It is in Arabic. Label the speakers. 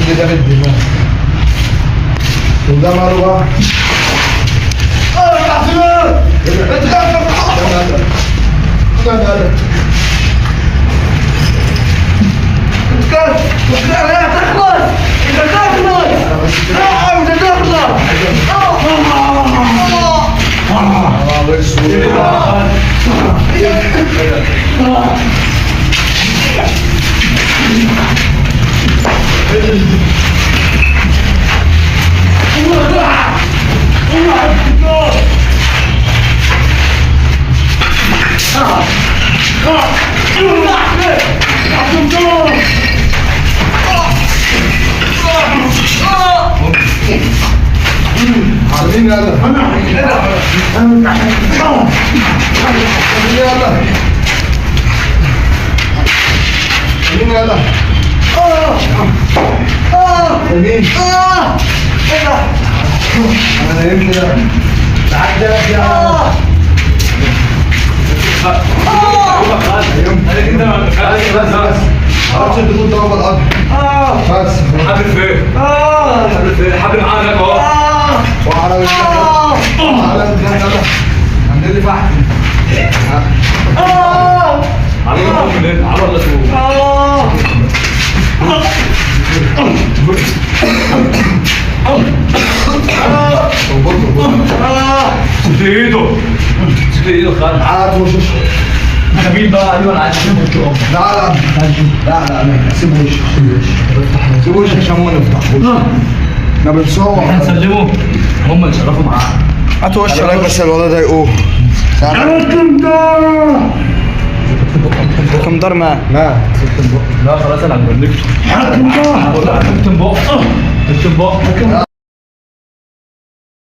Speaker 1: اللي ده بالدماغ وده ماله بقى؟ عاملين يلا يلا انا نايم كده تعال لك يا عرفت تكون ضرب الارض بس
Speaker 2: حبل فين؟ حبل فين؟ حبل معانا اهو
Speaker 1: وعلى الجنة عند اللي فحت
Speaker 2: على الله منين؟ على الله شو؟ شفت ايده شفت ايده خالد
Speaker 1: عاد وشوش
Speaker 2: جميل بقى ايوه انا عايز اشوفه
Speaker 1: لا سيب وشك سيب وشك عشان ما نفتح احنا بنصور
Speaker 2: هنسلمه هم يتصرفوا معاه
Speaker 1: هات وش عليك بس الولد ده يقوم
Speaker 3: حكم دار ما
Speaker 2: لا خلاص انا هبلغك حكم بقى